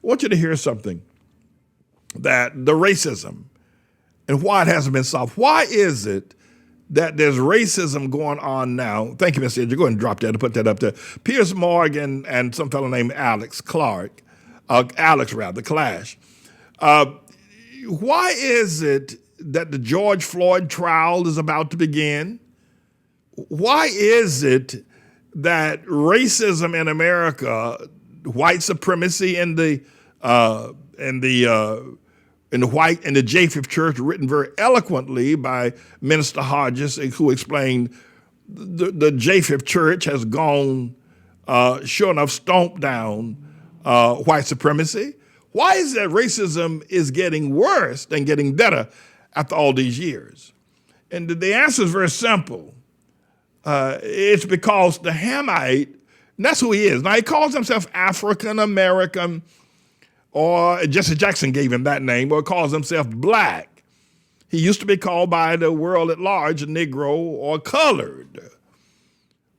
I want you to hear something, that the racism and why it hasn't been solved. Why is it that there's racism going on now? Thank you, Mr. Edger. Go ahead and drop that and put that up there. Piers Morgan and some fellow named Alex Clash. Why is it that the George Floyd trial is about to begin? Why is it that racism in America, white supremacy in the Japheth Church, written very eloquently by Minister Hodges, who explained the Japheth Church has gone, sure enough, stomped down white supremacy? Why is it that racism is getting worse than getting better after all these years? And the answer is very simple. It's because the Hamite, and that's who he is. Now, he calls himself African American, or Jesse Jackson gave him that name, or calls himself black. He used to be called by the world at large Negro or colored.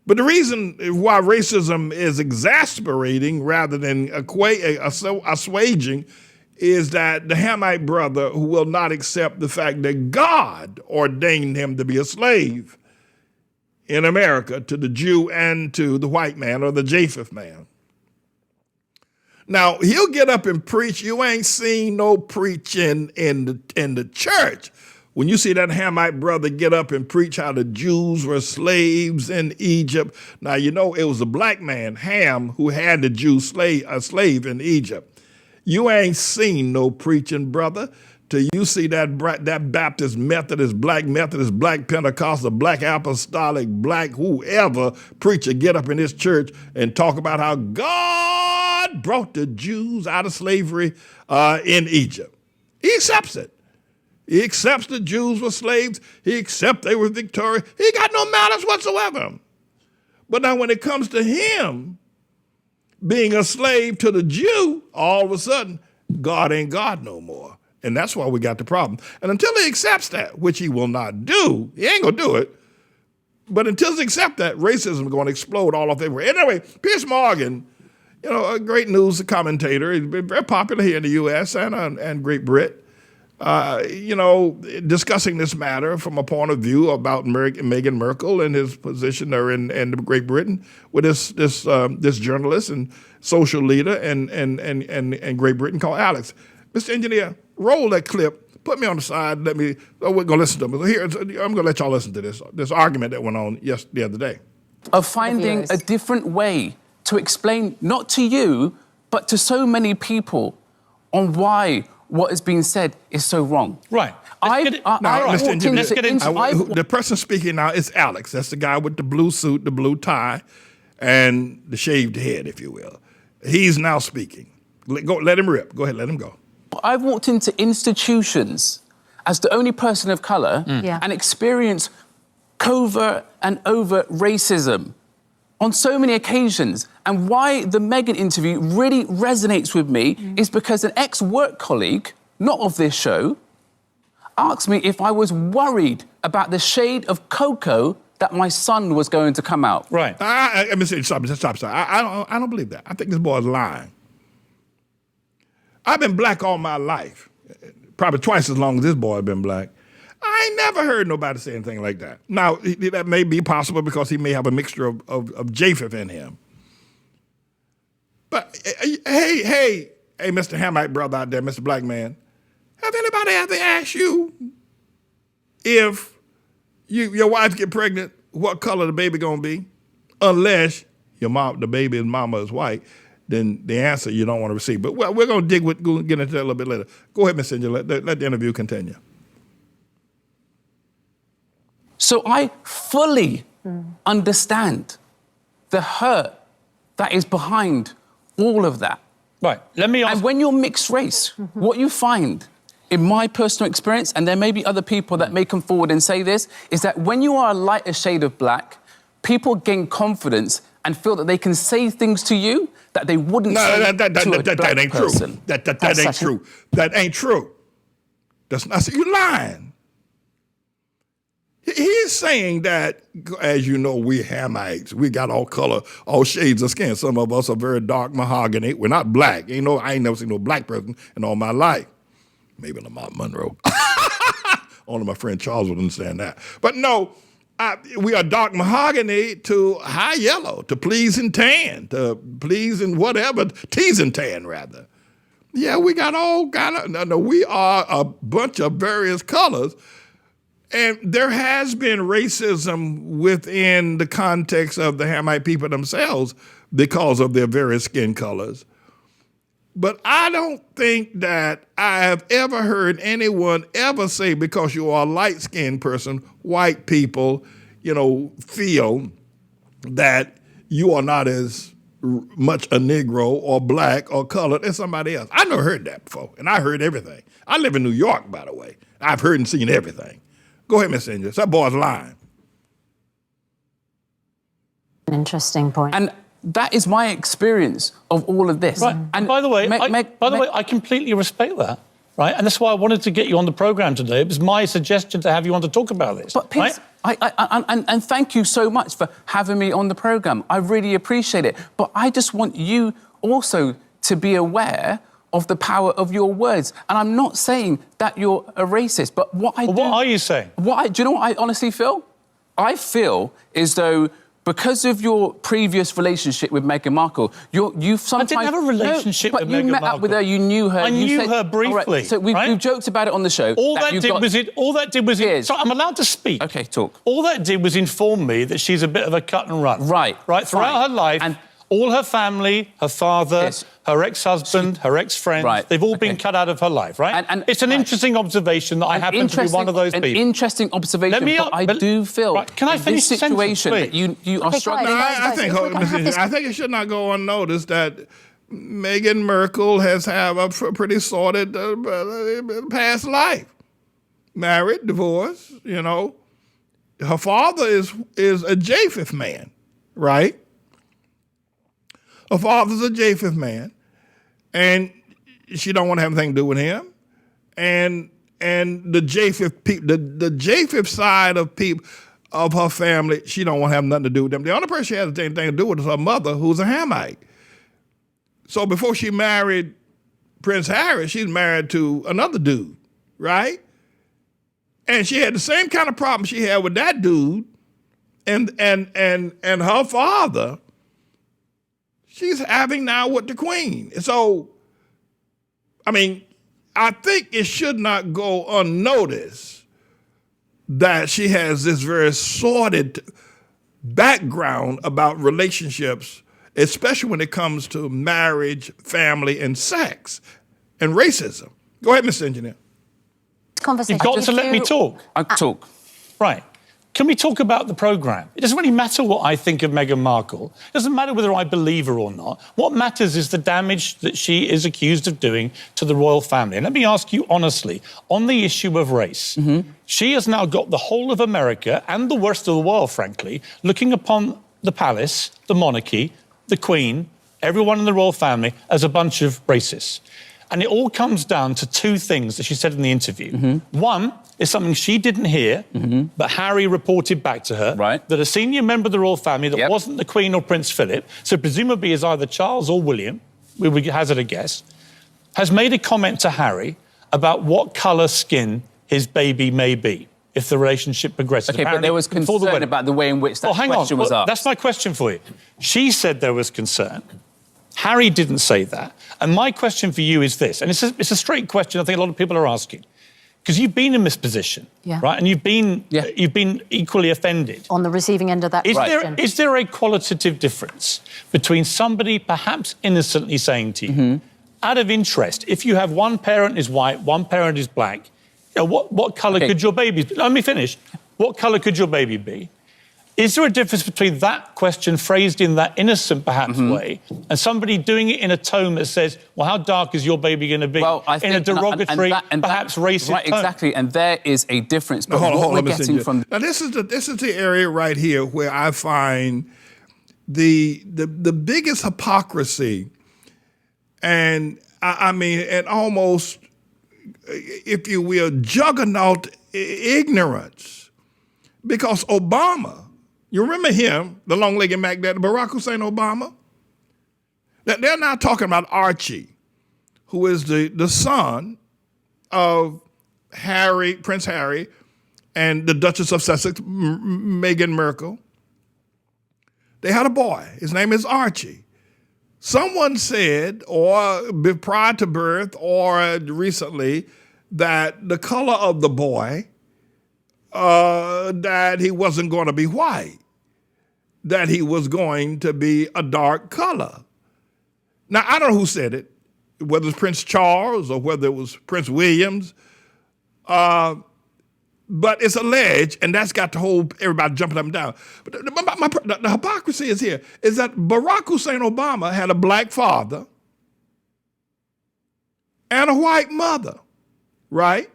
But the reason why racism is exasperating rather than assuaging is that the Hamite brother who will not accept the fact that God ordained him to be a slave in America to the Jew and to the white man or the Japheth man. Now, he'll get up and preach. You ain't seen no preaching in the church. When you see that Hamite brother get up and preach how the Jews were slaves in Egypt, now you know it was a black man, Ham, who had the Jew a slave in Egypt. You ain't seen no preaching, brother, till you see that Baptist, Methodist, black Pentecostal, black apostolic, black whoever preacher get up in this church and talk about how God brought the Jews out of slavery in Egypt. He accepts it. He accepts the Jews were slaves. He accepts they were victorious. He got no malice whatsoever. But now when it comes to him being a slave to the Jew, all of a sudden, God ain't God no more. And that's why we got the problem. And until he accepts that, which he will not do, he ain't gonna do it. But until he accepts that, racism is going to explode all over everywhere. Anyway, Piers Morgan, you know, a great news commentator. He's been very popular here in the U.S. and Great Britain. You know, discussing this matter from a point of view about Meghan Markle and his position there in Great Britain with this journalist and social leader in Great Britain called Alex. Mr. Engineer, roll that clip. Put me on the side. We're going to listen to them. Here, I'm going to let y'all listen to this argument that went on the other day. Of finding a different way to explain, not to you, but to so many people, on why what is being said is so wrong. Right. The person speaking now is Alex. That's the guy with the blue suit, the blue tie, and the shaved head, if you will. He's now speaking. Let him rip. Go ahead, let him go. I've walked into institutions as the only person of colour and experienced covert and overt racism on so many occasions. And why the Meghan interview really resonates with me is because an ex-work colleague, not of this show, asked me if I was worried about the shade of cocoa that my son was going to come out. Right. Let me say, stop. I don't believe that. I think this boy's lying. I've been black all my life, probably twice as long as this boy has been black. I ain't never heard nobody say anything like that. Now, that may be possible because he may have a mixture of Japheth in him. But, hey, Mr. Hamite brother out there, Mr. Black Man, have anybody ever asked you if your wife get pregnant, what color the baby gonna be? Unless the baby's mama is white, then the answer you don't want to receive. But we're gonna get into that a little bit later. Go ahead, Ms. Singer, let the interview continue. So I fully understand the hurt that is behind all of that. Right, let me ask... And when you're mixed race, what you find, in my personal experience, and there may be other people that may come forward and say this, is that when you are a lighter shade of black, people gain confidence and feel that they can say things to you that they wouldn't say to a black person. That ain't true. That ain't true. That's not, you lying. He's saying that, as you know, we Hamites, we got all color, all shades of skin. Some of us are very dark mahogany. We're not black. I ain't never seen no black person in all my life. Maybe Lamont Monroe. Only my friend Charles would understand that. But no, we are dark mahogany to high yellow, to pleasing tan, to pleasing whatever, teasing tan rather. Yeah, we got all kind of, no, we are a bunch of various colors. And there has been racism within the context of the Hamite people themselves because of their various skin colors. But I don't think that I have ever heard anyone ever say, because you are a light-skinned person, white people, feel that you are not as much a Negro or black or colored as somebody else. I never heard that before, and I heard everything. I live in New York, by the way. I've heard and seen everything. Go ahead, Miss Angel. That boy's lying. An interesting point. And that is my experience of all of this. Right. And by the way, I completely respect that. Right. And that's why I wanted to get you on the program today. It was my suggestion to have you on to talk about this. But Piers, right? and thank you so much for having me on the program. I really appreciate it. But I just want you also to be aware of the power of your words. And I'm not saying that you're a racist, but what I do... What are you saying? Do you know what I honestly feel? I feel as though because of your previous relationship with Meghan Markle, you've sometimes... I didn't have a relationship with Meghan Markle. But you met up with her, you knew her... I knew her briefly. Right, so we've joked about it on the show. All that did was... So I'm allowed to speak. OK, talk. All that did was inform me that she's a bit of a cut and run. Right. Right, throughout her life... And all her family, her father, her ex-husband, her ex-friends, they've all been cut out of her life, right? And it's an interesting observation that I happen to be one of those people. An interesting observation, but I do feel can I finish this situation that you are struggling... I think it should not go unnoticed that Meghan Markle has had a pretty sordid past life. Married, divorced, Her father is a Japheth man, right? Her father's a Japheth man, and she don't want to have anything to do with him. And the Japheth side of people of her family, she don't want to have nothing to do with them. The only person she has anything to do with is her mother, who's a Hamite. So before she married Prince Harry, she's married to another dude, right? And she had the same kind of problem she had with that dude, and her father. She's having now with the Queen. So, I think it should not go unnoticed that she has this very sordid background about relationships, especially when it comes to marriage, family, and sex, and racism. Go ahead, Mr. Engineer. Conversation. You've got to let me talk. I talk. Right. Can we talk about the programme? It doesn't really matter what I think of Meghan Markle. It doesn't matter whether I believe her or not. What matters is the damage that she is accused of doing to the royal family. And let me ask you honestly, on the issue of race, she has now got the whole of America and the worst of the world, frankly, looking upon the palace, the monarchy, the Queen, everyone in the royal family as a bunch of racists. And it all comes down to two things that she said in the interview. One is something she didn't hear, but Harry reported back to her, that a senior member of the royal family that wasn't the Queen or Prince Philip, so presumably is either Charles or William, we would hazard a guess, has made a comment to Harry about what colour skin his baby may be if the relationship progresses. OK, but there was concern about the way in which that question was asked. That's my question for you. She said there was concern. Harry didn't say that. And my question for you is this, and it's a straight question I think a lot of people are asking, because you've been in this position, right? And you've been equally offended. On the receiving end of that question. Is there a qualitative difference between somebody perhaps innocently saying to you, out of interest, if you have one parent is white, one parent is black, what colour could your baby be? Let me finish. What colour could your baby be? Is there a difference between that question phrased in that innocent, perhaps, way, and somebody doing it in a tone that says, well, how dark is your baby going to be? Well, I think, in a derogatory, perhaps racist tone. Exactly, and there is a difference. But hold on, now, this is the area right here where I find the biggest hypocrisy, and and almost, if you will, juggernaut ignorance Because Obama, you remember him, the long-legged Mac Daddy, Barack Hussein Obama? They're now talking about Archie, who is the son of Prince Harry, and the Duchess of Sussex, Meghan Markle. They had a boy. His name is Archie. Someone said, or prior to birth or recently, that the color of the boy, that he wasn't going to be white, that he was going to be a dark color. Now, I don't know who said it, whether it's Prince Charles or whether it was Prince Williams, but it's alleged, and that's got the whole everybody jumping up and down. But the hypocrisy is here, is that Barack Hussein Obama had a black father and a white mother, right?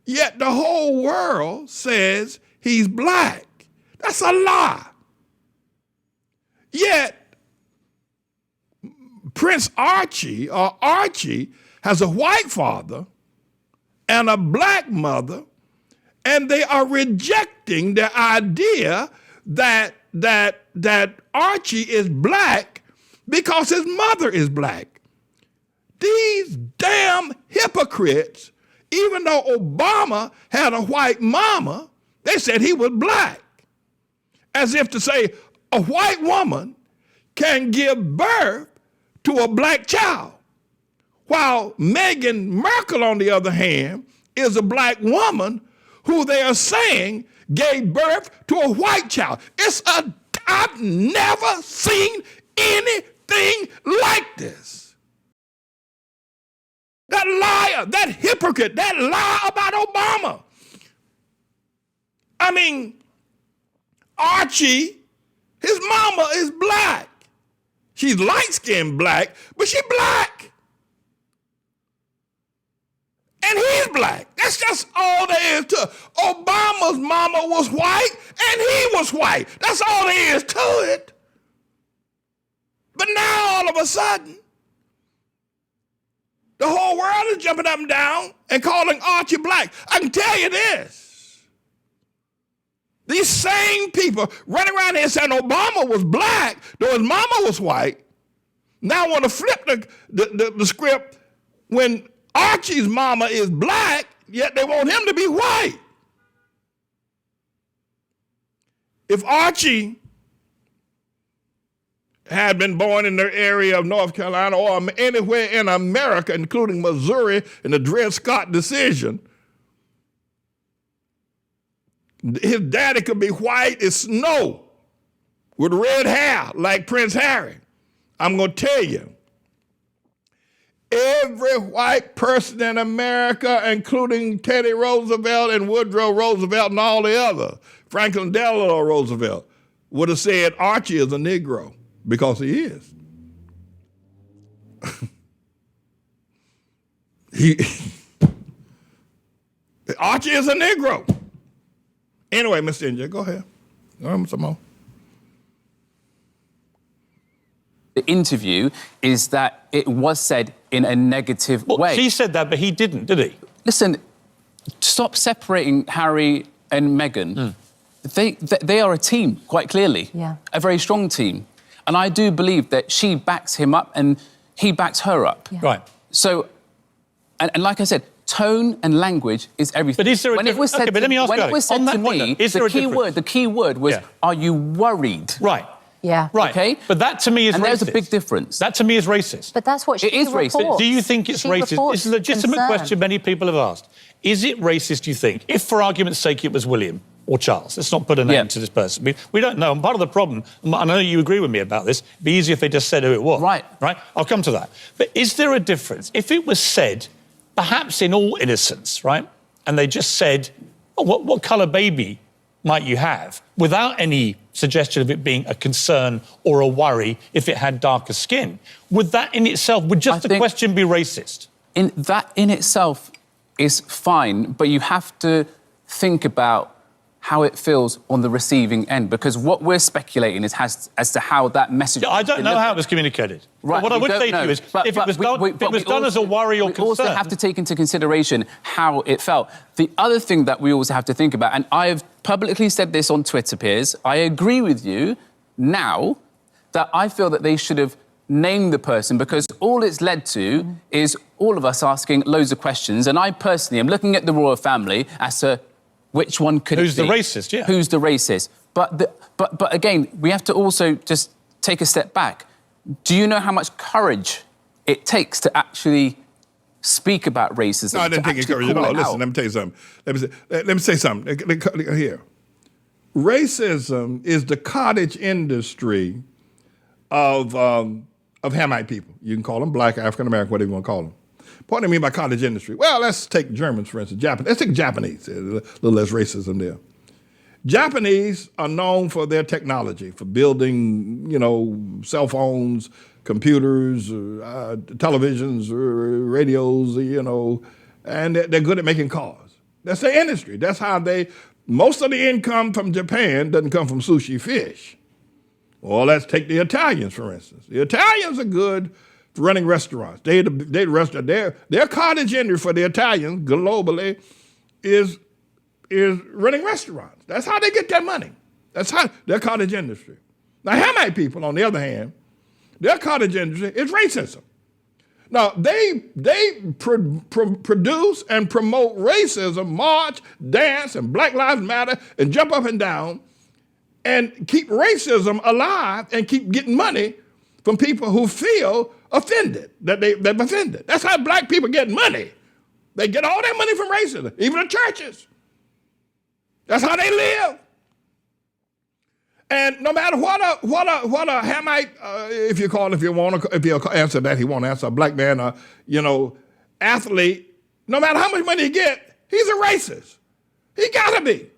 Yet the whole world says he's black. That's a lie. Yet Prince Archie, or Archie, has a white father and a black mother, and they are rejecting the idea that Archie is black because his mother is black. These damn hypocrites, even though Obama had a white mama, they said he was black. As if to say a white woman can give birth to a black child, while Meghan Markle, on the other hand, is a black woman who they are saying gave birth to a white child. I've never seen anything like this. That liar, that hypocrite, that lie about Obama. I mean, Archie, his mama is black. She's light-skinned black, but she's black. And he's black. That's just all there is to it. Obama's mama was white, and he was white. That's all there is to it. But now, all of a sudden, the whole world is jumping up and down and calling Archie black. I can tell you this. These same people running around here saying Obama was black, though his mama was white, now want to flip the script when Archie's mama is black, yet they want him to be white. If Archie had been born in the area of North Carolina or anywhere in America, including Missouri in the Dred Scott decision, his daddy could be white as snow with red hair like Prince Harry. I'm going to tell you, every white person in America, including Teddy Roosevelt and Woodrow Roosevelt and all the others, Franklin Delano Roosevelt, would have said Archie is a Negro, because he is. Archie is a Negro. Anyway, Mr. NJ, go ahead. Some more. The interview is that it was said in a negative way. She said that, but he didn't, did he? Listen, stop separating Harry and Meghan. They are a team, quite clearly. Yeah. A very strong team. And I do believe that she backs him up and he backs her up. Yeah. Right. So, and like I said, tone and language is everything. But is there a difference? Okay, but let me ask you, when it was said to me, the key word was, yeah. Are you worried? Right. Yeah. Right. Okay. But that to me is and racist. there's a big difference. That to me is racist. But that's what she is reports. racist. Do you think it's She racist? reports It's a legitimate concern. question many people have asked. Is it racist, do you think, if for argument's sake it was William or Charles? Let's not put a name to this person. We don't know. And part of the problem, I know you agree with me about this, it'd be easier if they just said who it was. Right. Right? I'll come to that. But is there a difference? If it was said, perhaps in all innocence, right, and they just said, oh, what colour baby might you have, without any suggestion of it being a concern or a worry if it had darker skin, would that in itself, would just the question be racist? That in itself is fine, but you have to think about how it feels on the receiving end, because what we're speculating is as to how that message... Yeah, I don't know how it was communicated. Right, what I would say to you is, if it was done as a worry or concern... We also have to take into consideration how it felt. The other thing that we also have to think about, and I've publicly said this on Twitter, Piers. I agree with you now that I feel that they should have named the person, because all it's led to is all of us asking loads of questions. And I personally am looking at the royal family as to which one could Who's it be? the racist, yeah. Who's the racist? But again, we have to also just take a step back. Do you know how much courage it takes to actually speak about racism? No, I didn't take any courage at all. Listen, let me tell you something. Let me say something. Here. Racism is the cottage industry of Hamite people. You can call them black, African American, whatever you want to call them. What do I mean by cottage industry? Well, let's take Germans, for instance. Japanese. Let's take Japanese. There's a little less racism there. Japanese are known for their technology, for building, cell phones, computers, televisions, radios, and they're good at making cars. That's their industry. That's how most of the income from Japan doesn't come from sushi fish. Well, let's take the Italians, for instance. The Italians are good for running restaurants. Their cottage industry for the Italians globally is running restaurants. That's how they get their money. That's how their cottage industry. Now, Hamite people, on the other hand, their cottage industry is racism. Now, they produce and promote racism, march, dance, and Black Lives Matter, and jump up and down, and keep racism alive and keep getting money from people who feel offended, that they've offended. That's how black people get money. They get all their money from racism, even the churches. That's how they live. And no matter what a Hamite, if you answer that, he won't answer, a black man, athlete, no matter how much money he get, he's a racist. He gotta be.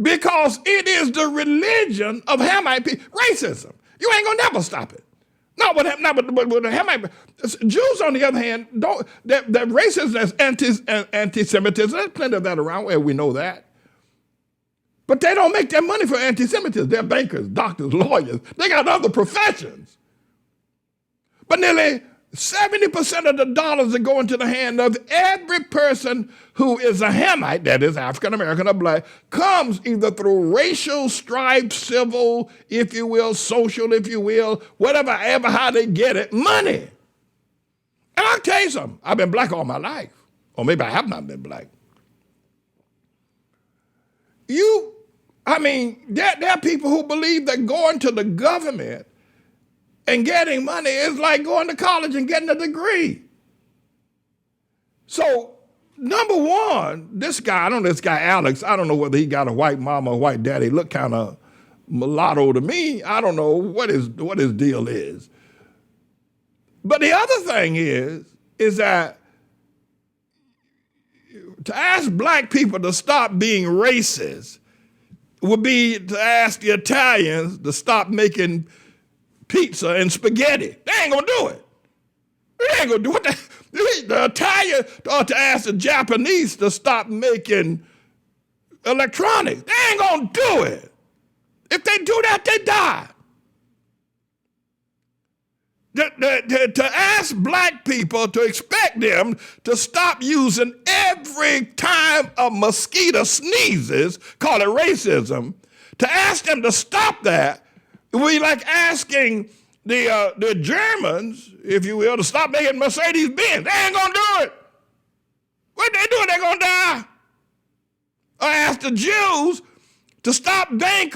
Because it is the religion of Hamite people, racism. You ain't gonna never stop it. Not with the Hamite. Jews, on the other hand, that racism is anti-Semitism. There's plenty of that around where we know that. But they don't make their money for anti-Semitism. They're bankers, doctors, lawyers. They got other professions. But nearly 70% of the dollars that go into the hand of every person who is a Hamite, that is African American or black, comes either through racial strife, civil, if you will, social, if you will, whatever, how they get it, money. And I'll tell you something, I've been black all my life. Or maybe I have not been black. There are people who believe that going to the government and getting money is like going to college and getting a degree. So, number one, this guy Alex, I don't know whether he got a white mama or white daddy, he looked kind of mulatto to me. I don't know what his deal is. But the other thing is that to ask black people to stop being racist would be to ask the Italians to stop making pizza and spaghetti. They ain't gonna do it. They ain't gonna do it. The Italian ought to ask the Japanese to stop making electronics. They ain't gonna do it. If they do that, they die. To ask black people, to expect them to stop using every time a mosquito sneezes, call it racism, to ask them to stop that, it would be like asking the Germans, if you will, to stop making Mercedes-Benz. They ain't gonna do it. What they do, they're gonna die. Or ask the Jews to stop being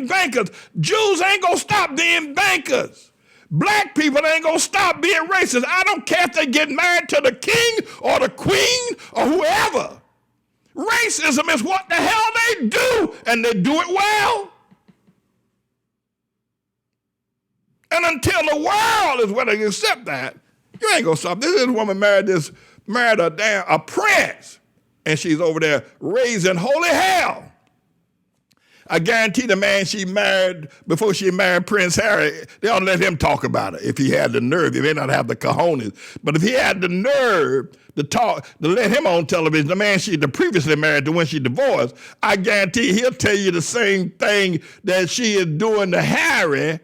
bankers. Jews ain't gonna stop being bankers. Black people ain't gonna stop being racist. I don't care if they get married to the king or the queen or whoever. Racism is what the hell they do, and they do it well. And until the world is willing to accept that, you ain't gonna stop. This woman married a prince, and she's over there raising holy hell. I guarantee the man she married, before she married Prince Harry, they don't let him talk about it if he had the nerve. He may not have the cojones. But if he had the nerve to let him on television, the man she previously married, the one she divorced, I guarantee he'll tell you the same thing that she is doing to Harry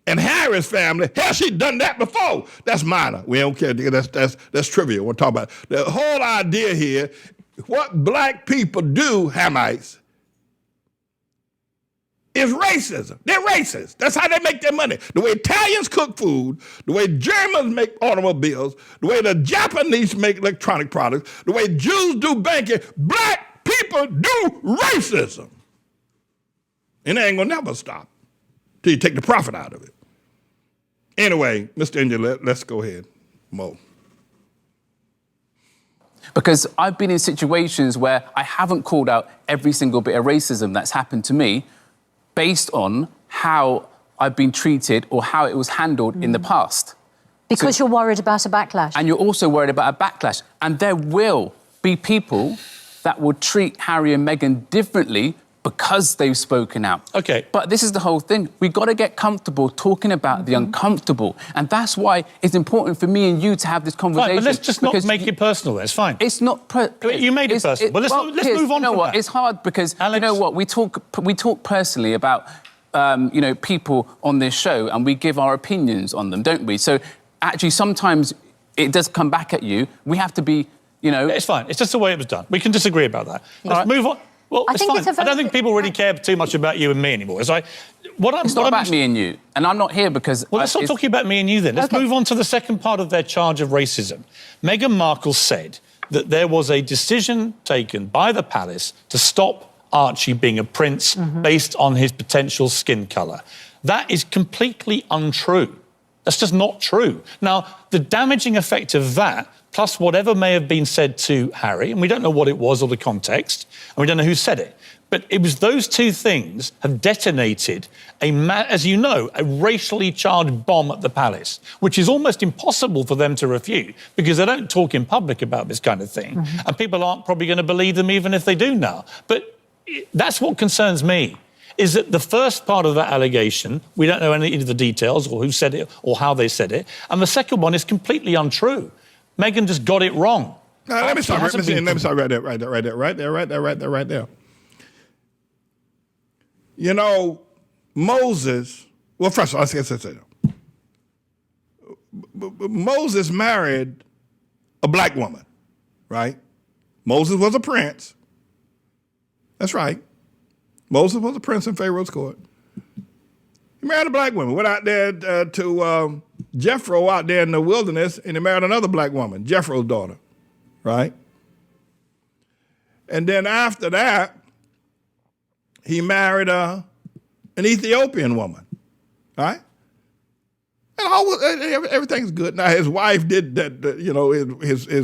and Harry's family. Hell, she done that before. That's minor. We don't care. That's trivial. We'll talk about it. The whole idea here, what black people do, Hamites, is racism. They're racist. That's how they make their money. The way Italians cook food, the way Germans make automobiles, the way the Japanese make electronic products, the way Jews do banking, black people do racism. And they ain't gonna never stop till you take the profit out of it. Anyway, Mr. India, let's go ahead, Mo. Because I've been in situations where I haven't called out every single bit of racism that's happened to me based on how I've been treated or how it was handled in the past. Because you're worried about a backlash. And you're also worried about a backlash. And there will be people that will treat Harry and Meghan differently because they've spoken out. Okay. But this is the whole thing. We've got to get comfortable talking about the uncomfortable. And that's why it's important for me and you to have this conversation. Fine, but let's just not make it personal. It's fine. It's not... You made it personal. But let's move on you know from what? that. It's hard because, Alex, you know what, we talk personally about, people on this show and we give our opinions on them, don't we? So actually, sometimes it does come back at you. We have to be, It's fine. It's just the way it was done. We can disagree about that. Let's move on. Well, it's fine. I don't think people really care too much about you and me anymore. It's not about me and you, and I'm not here because... Well, let's not talk about me and you then. Let's move on to the second part of their charge of racism. Meghan Markle said that there was a decision taken by the palace to stop Archie being a prince based on his potential skin colour. That is completely untrue. That's just not true. Now, the damaging effect of that, plus whatever may have been said to Harry, and we don't know what it was or the context, and we don't know who said it, but it was those two things have detonated, as you know, a racially charged bomb at the palace, which is almost impossible for them to refute because they don't talk in public about this kind of thing, and people aren't probably going to believe them even if they do now. But that's what concerns me, is that the first part of that allegation, we don't know any of the details or who said it or how they said it, and the second one is completely untrue. Meghan just got it wrong. Now, let me stop right there. You know, Moses, well, first of all, let's say Moses married a black woman, right? Moses was a prince. That's right. Moses was a prince in Pharaoh's court. He married a black woman, went out there to Jethro out there in the wilderness, and he married another black woman, Jethro's daughter, right? And then after that, he married an Ethiopian woman, right? And everything's good. Now, his wife did that,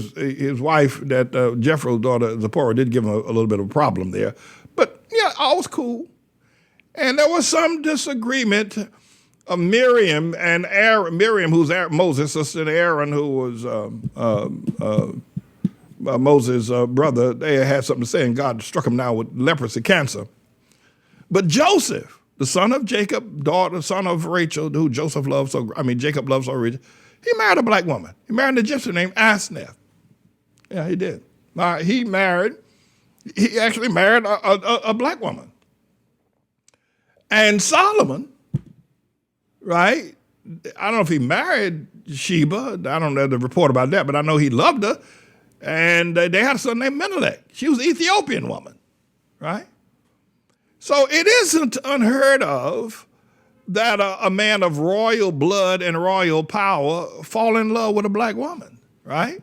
his wife, that Jethro's daughter, Zipporah, did give him a little bit of a problem there. But, yeah, all was cool. And there was some disagreement of Miriam and Aaron. Miriam, who's Moses' sister, and Aaron, who was Moses' brother. They had something to say, and God struck him down with leprosy, cancer. But Joseph, the son of Jacob, son of Rachel, who Jacob loves so Rachel, he married a black woman. He married an Egyptian named Asnath. Yeah, he did. He actually married a black woman. And Solomon, right? I don't know if he married Sheba. I don't know the report about that, but I know he loved her. And they had a son named Menelik. She was an Ethiopian woman, right? So it isn't unheard of that a man of royal blood and royal power fall in love with a black woman, right?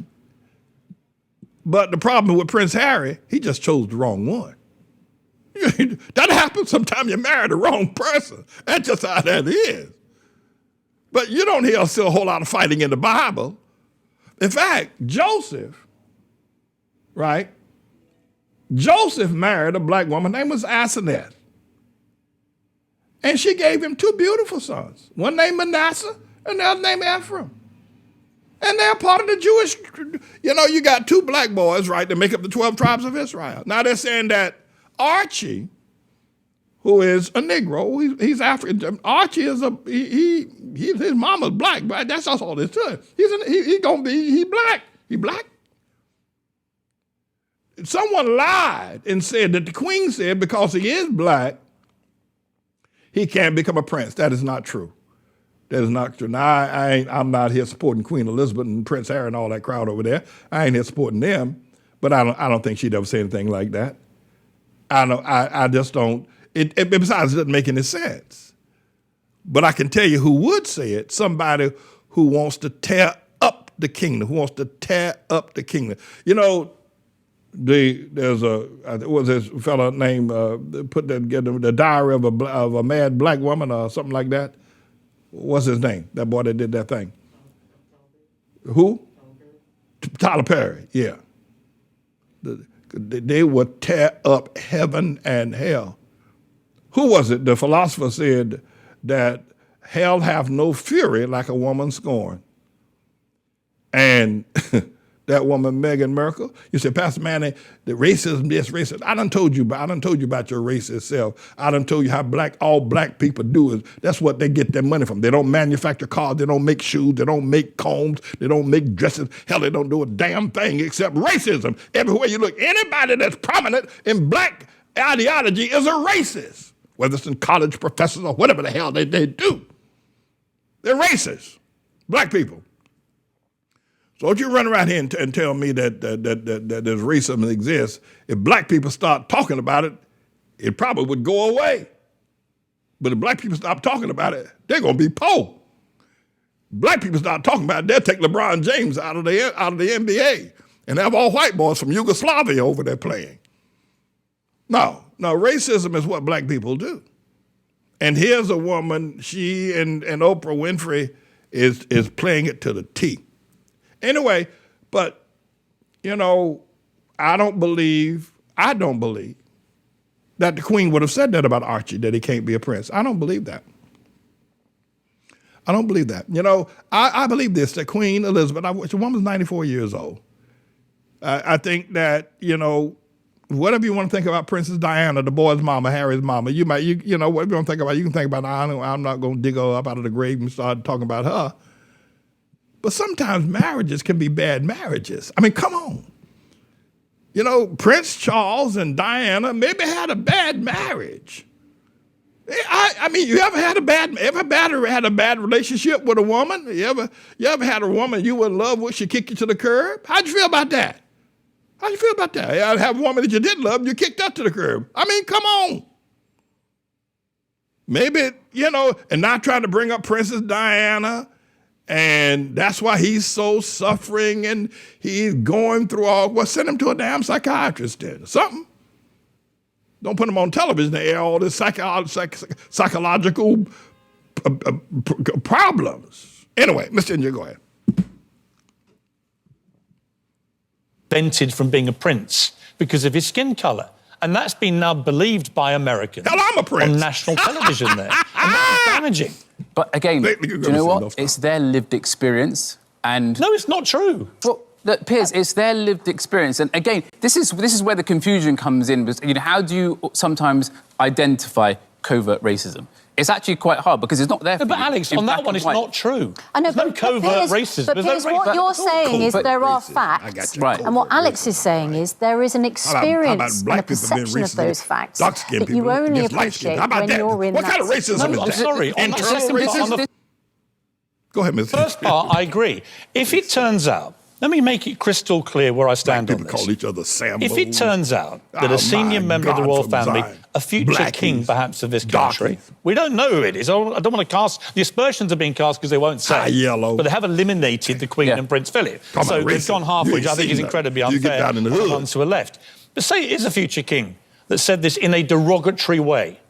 But the problem with Prince Harry, he just chose the wrong one. That happens sometimes. You marry the wrong person. That's just how that is. But you don't hear still a whole lot of fighting in the Bible. In fact, Joseph, right? Joseph married a black woman named was Asenath. And she gave him two beautiful sons. One named Manasseh and the other named Ephraim. And they're part of the Jewish, you got two black boys, right, that make up the 12 tribes of Israel. Now they're saying that Archie, who is a Negro, he's African. Archie is his mama's black, but that's just all there is to it. He black. He black. Someone lied and said that the queen said because he is black, he can't become a prince. That is not true. That is not true. Now, I'm not here supporting Queen Elizabeth and Prince Harry and all that crowd over there. I ain't here supporting them, but I don't think she'd ever say anything like that. I just don't. Besides, it doesn't make any sense. But I can tell you who would say it, somebody who wants to tear up the kingdom, who wants to tear up the kingdom. You know, there's this fellow named, put that together, The Diary of a Mad Black Woman or something like that. What's his name? That boy that did that thing. Who? Tyler Perry, yeah. They would tear up heaven and hell. Who was it? The philosopher said that hell hath no fury like a woman scorned. And that woman, Meghan Markle, you said, Pastor Manny, the racism, this racism. I done told you about your racist self. I done told you how all black people do is that's what they get their money from. They don't manufacture cars, they don't make shoes, they don't make combs, they don't make dresses. Hell, they don't do a damn thing except racism. Everywhere you look, anybody that's prominent in black ideology is a racist, whether it's in college professors or whatever the hell they do. They're racist, black people. So don't you run around here and tell me that there's racism exists. If black people start talking about it, it probably would go away. But if black people stop talking about it, they're going to be poor. Black people start talking about it, they'll take LeBron James out of the NBA and have all white boys from Yugoslavia over there playing. No, racism is what black people do. And here's a woman, she and Oprah Winfrey is playing it to the T. Anyway, but, you know, I don't believe that the Queen would have said that about Archie, that he can't be a prince. I don't believe that. I don't believe that. You know, I believe this, that Queen Elizabeth, the woman's 94 years old. I think that, you know, whatever you want to think about Princess Diana, the boy's mama, Harry's mama, you know, whatever you want to think about, you can think about, I'm not going to dig her up out of the grave and start talking about her. But sometimes marriages can be bad marriages. I mean, come on. You know, Prince Charles and Diana maybe had a bad marriage. I mean, you ever had a bad relationship with a woman? You ever had a woman you were in love with, she kicked you to the curb? How'd you feel about that? How'd you feel about that? You have a woman that you did love, you kicked her to the curb. I mean, come on. Maybe, you know, and not trying to bring up Princess Diana, and that's why he's so suffering and he's going through send him to a damn psychiatrist then, or something. Don't put him on television to air all this psychological problems. Anyway, Mr. India, go ahead. Vented from being a prince because of his skin color. And that's been now believed by Americans. Hell, I'm a prince. On national television there. And that's damaging. But again, do you know what? It's their lived experience, and no, it's not true. Well, look, Piers, it's their lived experience, and again, this is where the confusion comes in. Because, you know, how do you sometimes identify covert racism? It's actually quite hard because it's not there for But you Alex, on that one, it's not true. I know, There's no covert racism. But Piers, what you're saying is there are facts. I got you. Right. And what Alex is saying is there is an experience and a perception of those facts that you only appreciate when you're in that. What kind of racism is that? I'm sorry. Internal racism? Go ahead, Mr. First part, I agree. If it turns out, let me make it crystal clear where I stand on this. People call each other Sambo. If it turns out that a senior member of the royal family, a future king perhaps of this country, we don't know who it is. I don't want to cast, the aspersions are being cast because they won't say. Yellow. But they have eliminated the Queen and Prince Philip. So they've gone halfway, which I think is incredibly unfair to the ones who are left. But say it is a future king that said this in a derogatory way.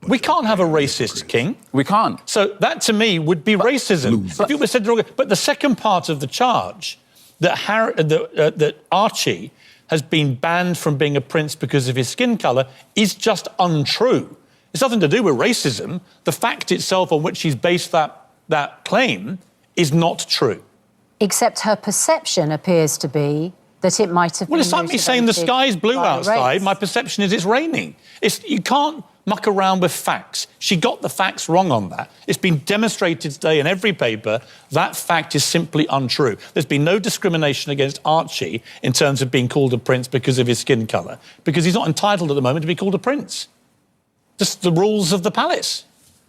We can't have a racist king. We can't. So that, to me, would be racism. If people said derogatory. But the second part of the charge, that Archie has been banned from being a prince because of his skin colour, is just untrue. It's nothing to do with racism. The fact itself on which he's based that claim is not true. Except her perception appears to be that it might have been. Well, it's like me saying the sky's blue outside. My perception is it's raining. You can't muck around with facts. She got the facts wrong on that. It's been demonstrated today in every paper that fact is simply untrue. There's been no discrimination against Archie in terms of being called a prince because of his skin colour, because he's not entitled at the moment to be called a prince. Just the rules of the palace.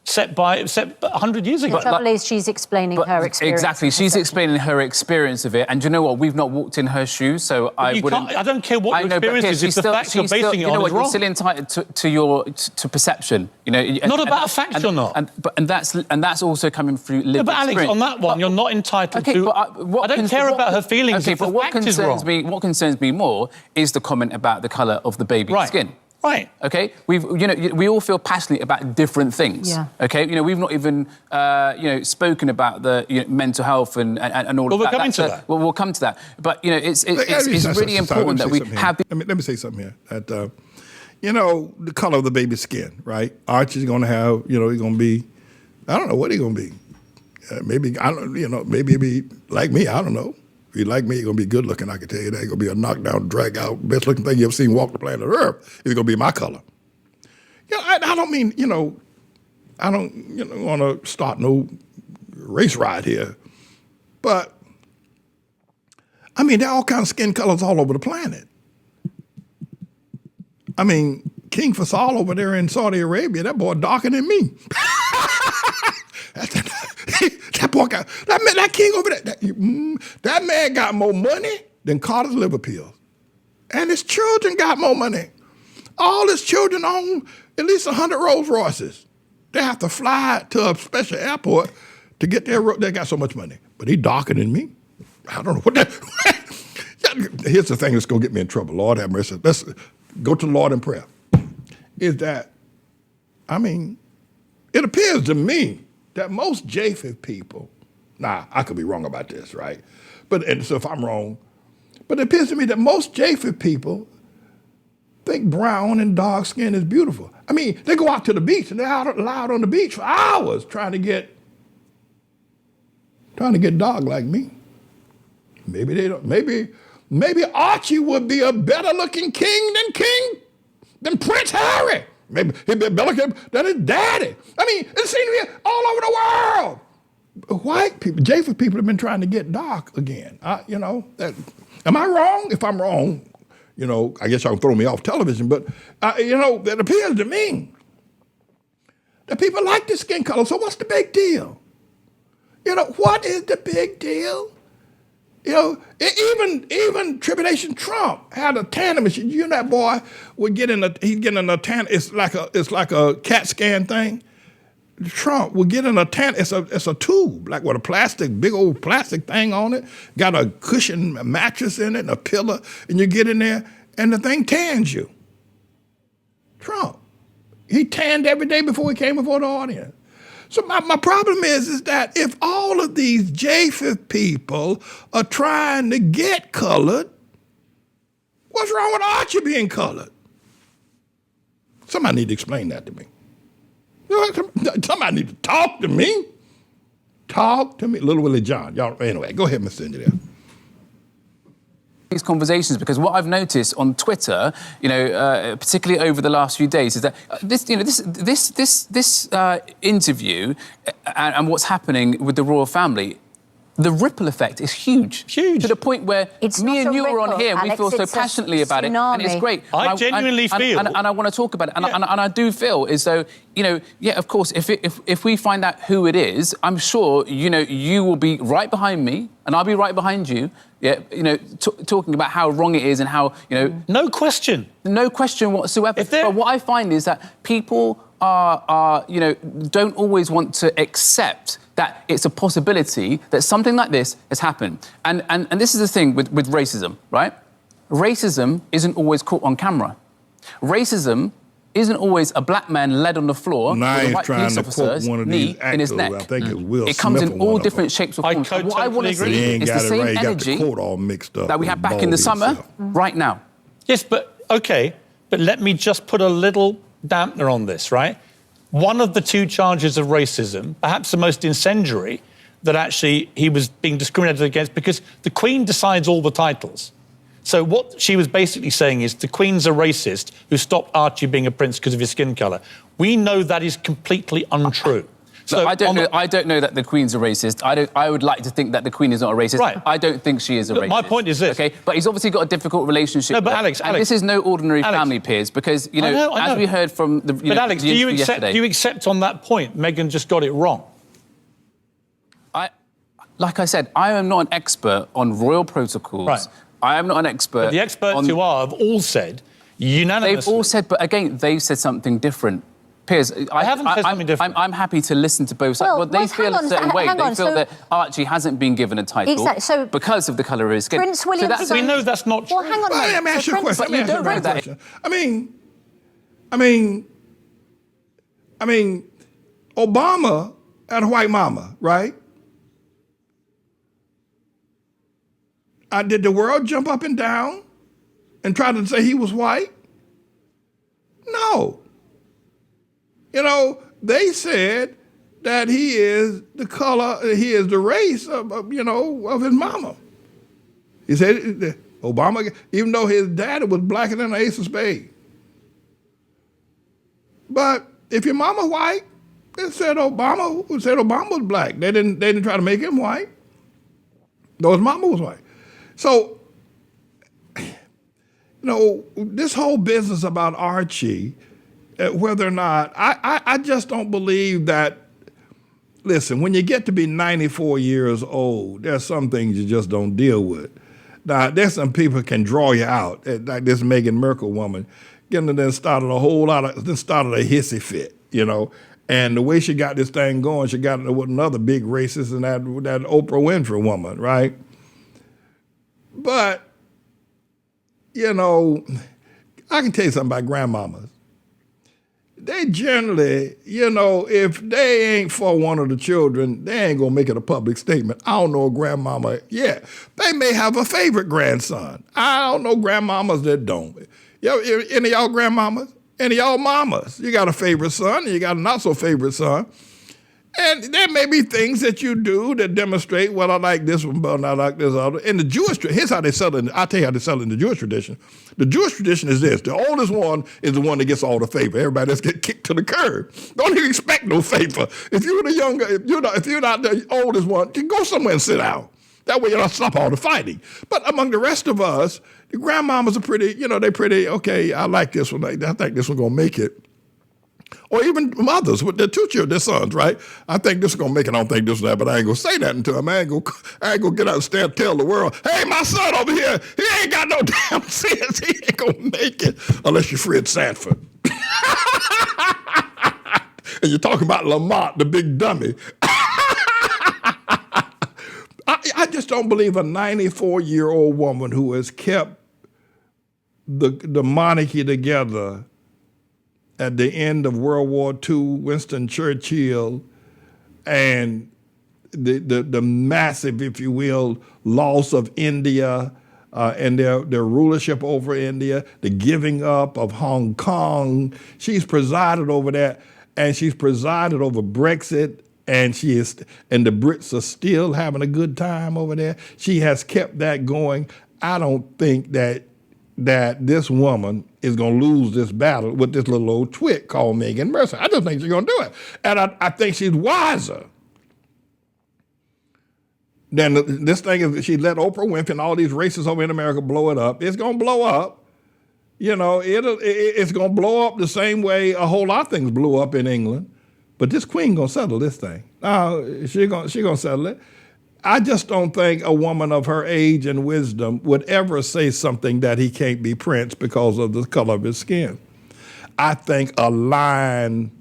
set 100 years ago. The trouble is she's explaining her experience. Exactly, she's explaining her experience of it. And do you know what? We've not walked in her shoes, so I wouldn't... I don't care what your experience is, if the fact you're basing it on is wrong. You're still entitled to perception. You know, not about a fact or not. And that's also coming through lived but Alex, experience. on that one, you're not entitled to... I don't care about her feelings if the fact is wrong. What concerns me more is the comment about the colour of the baby's skin. Right. Okay. We all feel passionate about different things. Yeah. Okay. We've not even spoken about the mental health and all of that. We'll come to that. Well, we'll come to that. But it's really important that we have. Let me say something here. That the color of the baby's skin, right? Archie's going to have, he's going to be, I don't know what he's going to be. Maybe maybe he'll be like me. I don't know. If he's like me, he's going to be good looking, I can tell you that. He's going to be a knockdown, drag out, best looking thing you ever seen walk the planet Earth. He's going to be my color. I don't mean, I don't want to start no race ride here. But, I mean, there are all kinds of skin colors all over the planet. I mean, King Faisal over there in Saudi Arabia, that boy darker than me. That boy got, that king over there, that man got more money than Carter's liver pills. And his children got more money. All his children own at least 100 Rolls Royces. They have to fly to a special airport to get their, they got so much money. But he darker than me. I don't know what that, here's the thing that's going to get me in trouble. Lord have mercy. Let's go to the Lord in prayer. Is that, I mean, it appears to me that most Japheth people, I could be wrong about this, right? And so if I'm wrong, but it appears to me that most Japheth people think brown and dark skin is beautiful. I mean, they go out to the beach and they're out loud on the beach for hours trying to get dark like me. Maybe they don't. Maybe Archie would be a better looking king than Prince Harry. Maybe he'd be a better looking than his daddy. I mean, it seems to be all over the world. White people, Japheth people have been trying to get dark again. Am I wrong? If I'm wrong, I guess y'all can throw me off television, but, it appears to me that people like this skin color, so what's the big deal? What is the big deal? Even Tribulation Trump had a tanning machine. That boy would he'd get in a tan. It's like a CAT scan thing. Trump would get in a tan. It's a tube, like with a big old plastic thing on it. Got a cushion mattress in it and a pillow, and you get in there, and the thing tans you. Trump, he tanned every day before he came before the audience. So my problem is that if all of these Japheth people are trying to get colored, what's wrong with Archie being colored? Somebody need to explain that to me. Somebody need to talk to me. Talk to me. Little Willie John. Y'all, anyway, go ahead, Mr. Engineer. These conversations, because what I've noticed on Twitter, particularly over the last few days, is that this interview and what's happening with the royal family, the ripple effect is huge. Huge. To the point where me and you are on here, and we feel so passionately about it, and it's great. I genuinely feel... And I want to talk about it, and I do feel as though, of course, if we find out who it is, I'm sure, you will be right behind me, and I'll be right behind you, talking about how wrong it is and how, No question. No question whatsoever. But what I find is that people don't always want to accept that it's a possibility that something like this has happened. And this is the thing with racism, right? Racism isn't always caught on camera. Racism isn't always a black man led on the floor with a white police officer's knee in his neck. I think it's Will It comes Smith in all different shapes or forms. What I want to see is the same energy that we had back in the summer, right now. Yes, but let me just put a little dampener on this, right? One of the two charges of racism, perhaps the most incendiary, that actually he was being discriminated against because the Queen decides all the titles. So what she was basically saying is the Queen's a racist who stopped Archie being a prince because of his skin colour. We know that is completely untrue. So I don't know that the Queen's a racist. I would like to think that the Queen is not a racist. Right. I don't think she is a racist. My point is this. Okay, but he's obviously got a difficult relationship. No, but with her. Alex, this is no ordinary family, Piers, because I know. as we heard from the. But Alex, do you accept on that point Meghan just got it wrong? Like I said, I am not an expert on royal protocols. Right. I am not an expert. But the experts who are have all said unanimously. They've all said, but again, they've said something different. Piers, I haven't said something different. I'm happy to listen to both sides. Well, they feel a certain way. They feel that Archie hasn't been given a title because of the colour of his skin. Prince William. We know that's not true. Well, hang on. Let me ask you a question. But you don't know that. I mean, Obama had a white mama, right? Did the world jump up and down and try to say he was white? No. They said that he is the color, he is the race of his mama. He said, Obama, even though his daddy was blacker than an ace of spades. But if your mama white, they said Obama was black. They didn't try to make him white. Though his mama was white. So, this whole business about Archie, whether or not, I just don't believe that, listen, when you get to be 94 years old, there's some things you just don't deal with. Now, there's some people can draw you out, like this Meghan Markle woman, then started a hissy fit, And the way she got this thing going, she got it with another big racist and that Oprah Winfrey woman, right? But, I can tell you something about grandmamas. They generally, if they ain't for one of the children, they ain't gonna make it a public statement. I don't know a grandmama yet. They may have a favorite grandson. I don't know grandmamas that don't. Any of y'all grandmamas? Any of y'all mamas? You got a favorite son and you got a not so favorite son. And there may be things that you do that demonstrate, well, I like this one, but I like this other. In the Jewish, here's how they sell it. I'll tell you how they sell it in the Jewish tradition. The Jewish tradition is this. The oldest one is the one that gets all the favor. Everybody else get kicked to the curb. Don't even expect no favor. If you're the younger, if you're not the oldest one, you go somewhere and sit down. That way you don't stop all the fighting. But among the rest of us, the grandmamas are pretty, they're pretty, okay, I like this one. I think this one's going to make it. Or even mothers with their their sons, right? I think this is going to make it. I don't think this is that, but I ain't going to say that to him. I ain't going to get out and tell the world, hey, my son over here, he ain't got no damn sense. He ain't going to make it unless you're Fred Sanford. And you're talking about Lamont, the big dummy. I just don't believe a 94-year-old woman who has kept the monarchy together at the end of World War II, Winston Churchill, and the massive, if you will, loss of India and their rulership over India, the giving up of Hong Kong. She's presided over that, and she's presided over Brexit, and the Brits are still having a good time over there. She has kept that going. I don't think that this woman is going to lose this battle with this little old twit called Meghan Markle. I just think she's going to do it. And I think she's wiser than this thing. If she let Oprah Winfrey and all these racists over in America blow it up, it's going to blow up. It's going to blow up the same way a whole lot of things blew up in England. But this queen going to settle this thing. She going to settle it. I just don't think a woman of her age and wisdom would ever say something that he can't be prince because of the color of his skin. I think a lying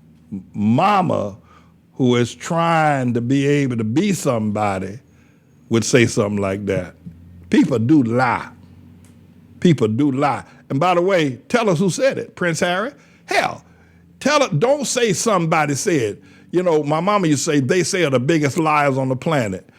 mama who is trying to be able to be somebody would say something like that. People do lie. People do lie. And by the way, tell us who said it. Prince Harry? Hell, don't say somebody said. My mama used to say, they say are the biggest liars on the planet.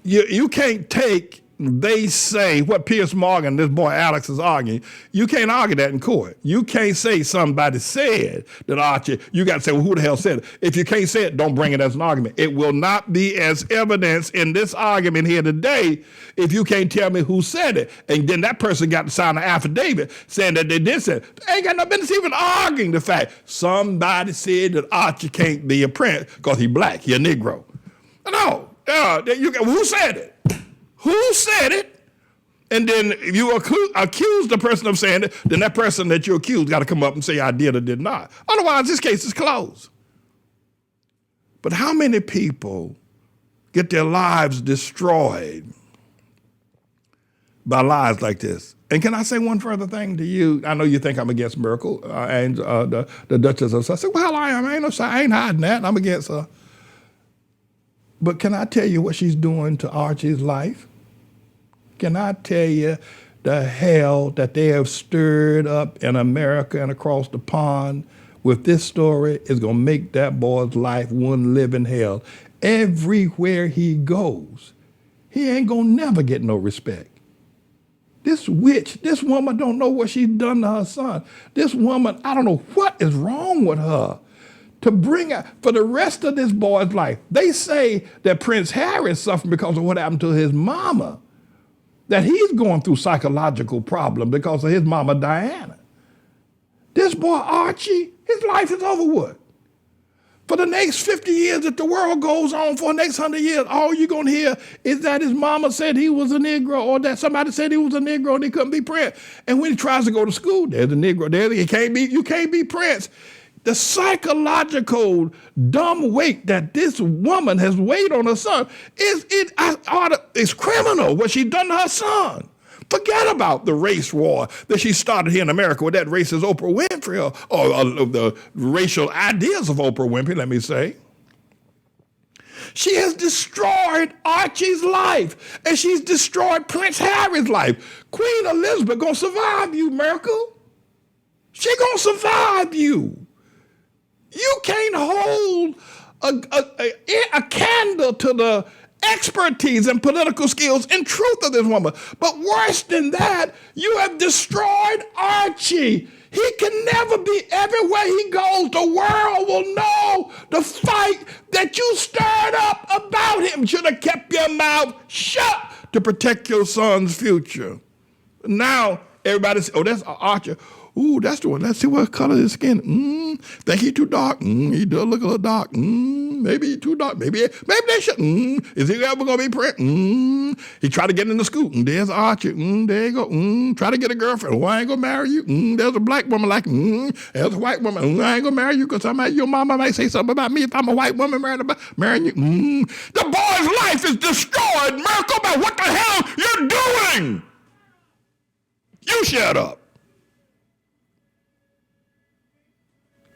You can't take they say what Piers Morgan, this boy Alex, is arguing. You can't argue that in court. You can't say somebody said that Archie. You got to say, well, who the hell said it? If you can't say it, don't bring it as an argument. It will not be as evidence in this argument here today if you can't tell me who said it. And then that person got to sign an affidavit saying that they did say it. They ain't got no business even arguing the fact somebody said that Archie can't be a prince because he's black, he's a Negro. No, who said it? Who said it? And then if you accuse the person of saying it, then that person that you accused got to come up and say, I did or did not. Otherwise, this case is closed. But how many people get their lives destroyed by lies like this? And can I say one further thing to you? I know you think I'm against Merkel and the Duchess of Sussex. Well, I am. I ain't hiding that. I'm against her. But can I tell you what she's doing to Archie's life? Can I tell you the hell that they have stirred up in America and across the pond with this story is going to make that boy's life one living hell. Everywhere he goes, he ain't going to never get no respect. This witch, this woman don't know what she's done to her son. This woman, I don't know what is wrong with her. To bring out for the rest of this boy's life. They say that Prince Harry is suffering because of what happened to his mama, that he's going through psychological problems because of his mama, Diana. This boy, Archie, his life is over with. For the next 50 years that the world goes on, for the next 100 years, all you're going to hear is that his mama said he was a Negro or that somebody said he was a Negro and he couldn't be Prince. And when he tries to go to school, there's a Negro. You can't be Prince. The psychological dumb weight that this woman has weighed on her son is criminal, what she done to her son. Forget about the race war that she started here in America with that racist Oprah Winfrey or the racial ideas of Oprah Winfrey, let me say. She has destroyed Archie's life, and she's destroyed Prince Harry's life. Queen Elizabeth gonna survive you, Merkel. She gonna survive you. You can't hold a candle to the expertise and political skills and truth of this woman. But worse than that, you have destroyed Archie. He can never be, everywhere he goes, the world will know the fight that you stirred up about him. You should have kept your mouth shut to protect your son's future. Now, everybody says, oh, that's Archie. Ooh, that's the one. Let's see what color his skin. Think he too dark? He does look a little dark. Maybe he too dark. Maybe they should. Is he ever gonna be Prince? He tried to get into school. There's Archie. There you go. Try to get a girlfriend. Oh, I ain't gonna marry you. There's a black woman like. There's a white woman. I ain't gonna marry you because your mama might say something about me if I'm a white woman marrying you. The boy's life is destroyed, Merkel, by what the hell you're doing. You shut up.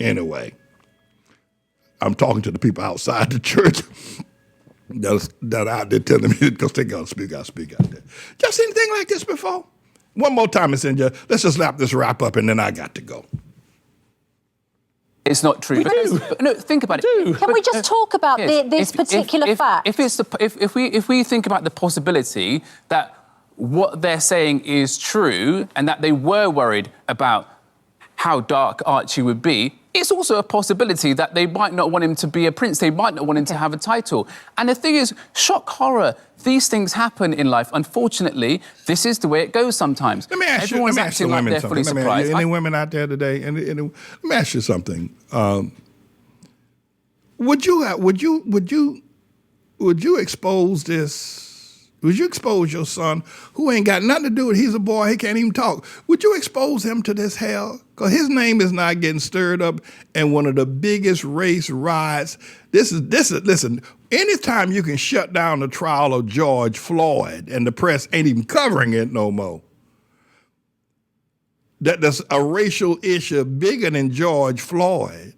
Anyway, I'm talking to the people outside the church that are out there telling me because they got to speak out there. Y'all seen anything like this before? One more time, Messenger. Let's just wrap up, and then I got to go. It's not true. No, think about it. Can we just talk about this particular fact? If we think about the possibility that what they're saying is true and that they were worried about how dark Archie would be, it's also a possibility that they might not want him to be a prince. They might not want him to have a title. And the thing is, shock horror, these things happen in life. Unfortunately, this is the way it goes sometimes. Let me ask Everyone's you acting like they're fully surprised. Any women out there today? Let me ask you something. Would you expose this? Would you expose your son, who ain't got nothing to do with it? He's a boy, he can't even talk. Would you expose him to this hell? Because his name is not getting stirred up in one of the biggest race riots. Listen, anytime you can shut down the trial of George Floyd and the press ain't even covering it no more, that's a racial issue bigger than George Floyd.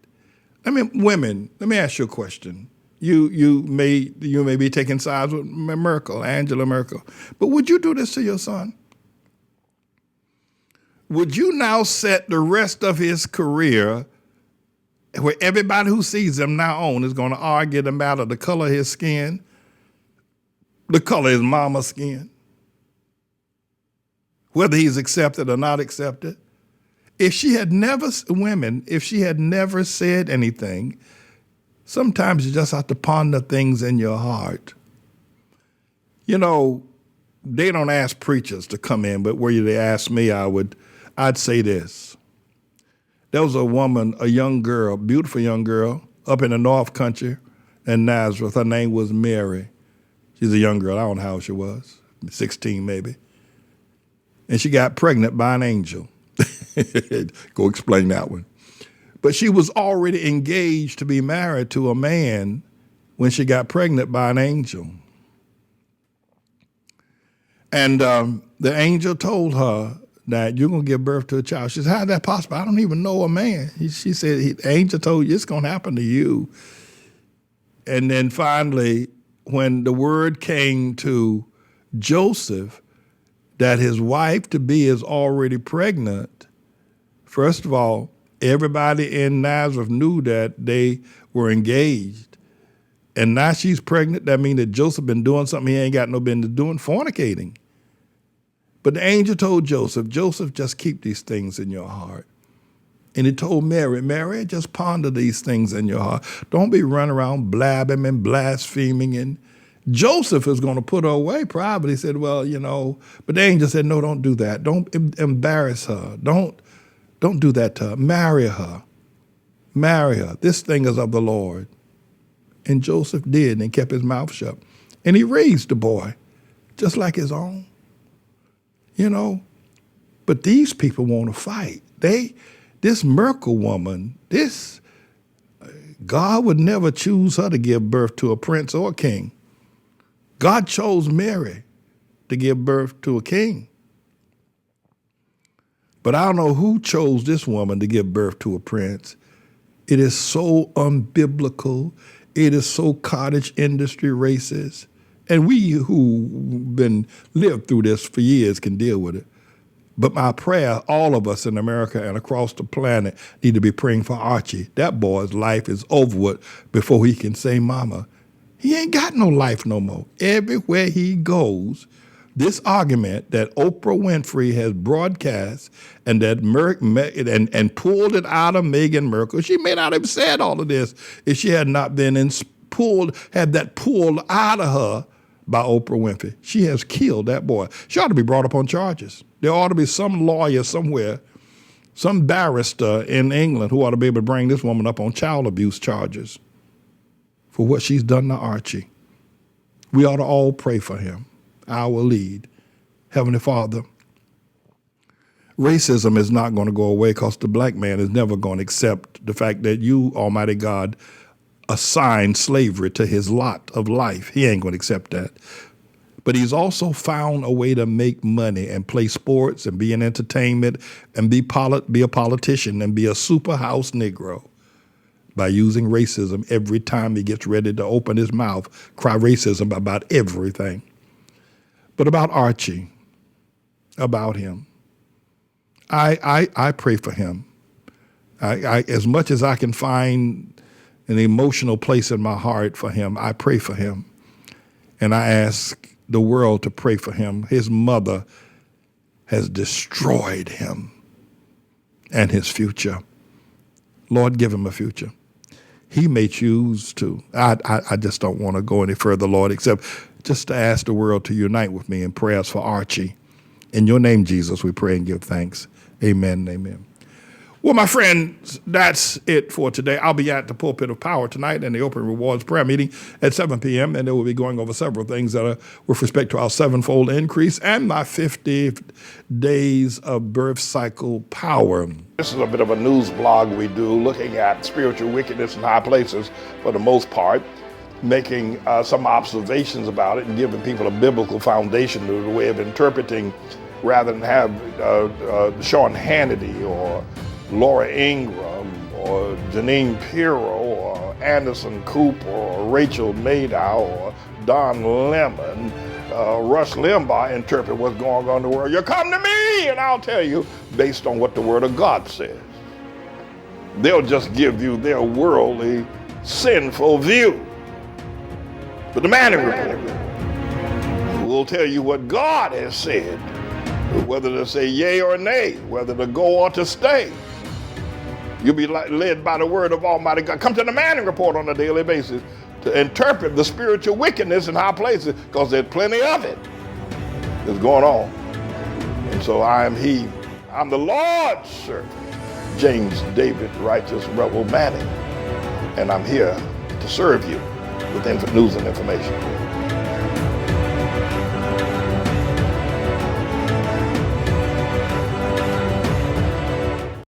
I mean, women, let me ask you a question. You may be taking sides with Angela Merkel, but would you do this to your son? Would you now set the rest of his career, where everybody who sees him now on is going to argue the matter, the color of his skin, the color of his mama's skin? whether he's accepted or not accepted. If she had never said anything, sometimes you just have to ponder things in your heart. You know, they don't ask preachers to come in, but were they ask me, I'd say this. There was a woman, a young girl, beautiful young girl, up in the North Country in Nazareth. Her name was Mary. She's a young girl. I don't know how old she was, 16 maybe. And she got pregnant by an angel. Go explain that one. But she was already engaged to be married to a man when she got pregnant by an angel. And the angel told her that you're going to give birth to a child. She said, how is that possible? I don't even know a man. She said, the angel told you it's going to happen to you. And then finally, when the word came to Joseph that his wife-to-be is already pregnant, first of all, everybody in Nazareth knew that they were engaged. And now she's pregnant. That means that Joseph been doing something he ain't got no business doing, fornicating. But the angel told Joseph, just keep these things in your heart. And he told Mary, just ponder these things in your heart. Don't be running around blabbing and blaspheming. And Joseph is going to put her away privately. He said, well, but the angel said, no, don't do that. Don't embarrass her. Don't do that to her. Marry her. Marry her. This thing is of the Lord. And Joseph did and kept his mouth shut. And he raised the boy just like his own. But these people want to fight. This Merkel woman, God would never choose her to give birth to a prince or a king. God chose Mary to give birth to a king. But I don't know who chose this woman to give birth to a prince. It is so unbiblical. It is so cottage industry racist. And we who lived through this for years can deal with it. But my prayer, all of us in America and across the planet need to be praying for Archie. That boy's life is over with before he can say mama. He ain't got no life no more. Everywhere he goes, this argument that Oprah Winfrey has broadcast and that and pulled it out of Meghan Markle, she may not have said all of this if she had not been pulled out of her by Oprah Winfrey. She has killed that boy. She ought to be brought up on charges. There ought to be some lawyer somewhere, some barrister in England who ought to be able to bring this woman up on child abuse charges for what she's done to Archie. We ought to all pray for him, our lead. Heavenly Father, racism is not going to go away because the black man is never going to accept the fact that you, Almighty God, assigned slavery to his lot of life. He ain't going to accept that. But he's also found a way to make money and play sports and be in entertainment and be a politician and be a super house Negro by using racism every time he gets ready to open his mouth, cry racism about everything. But about Archie, about him, I pray for him. I as much as I can find an emotional place in my heart for him, I pray for him. And I ask the world to pray for him. His mother has destroyed him and his future. Lord, give him a future. He may choose to. I just don't want to go any further, Lord, except just to ask the world to unite with me in prayers for Archie. In your name, Jesus, we pray and give thanks. Amen and amen. Well, my friends, that's it for today. I'll be at the Pulpit of Power tonight in the Open Rewards prayer meeting at 7 p.m., and they will be going over several things that are with respect to our sevenfold increase and my 50 days of birth cycle power. This is a bit of a news blog we do looking at spiritual wickedness in high places for the most part, making some observations about it and giving people a biblical foundation to the way of interpreting rather than have Sean Hannity or Laura Ingraham or Janine Pirro or Anderson Cooper or Rachel Maddow or Don Lemon, Rush Limbaugh interpret what's going on in the world. You come to me and I'll tell you based on what the Word of God says. They'll just give you their worldly, sinful view. But the Manning Report will tell you what God has said whether to say yea or nay, whether to go or to stay. You'll be led by the word of Almighty God. Come to the Manning Report on a daily basis to interpret the spiritual wickedness in high places, because there's plenty of it that's going on. And so I am he. I'm the Lord's servant, James David Righteous Rebel Manning. And I'm here to serve you with news and information.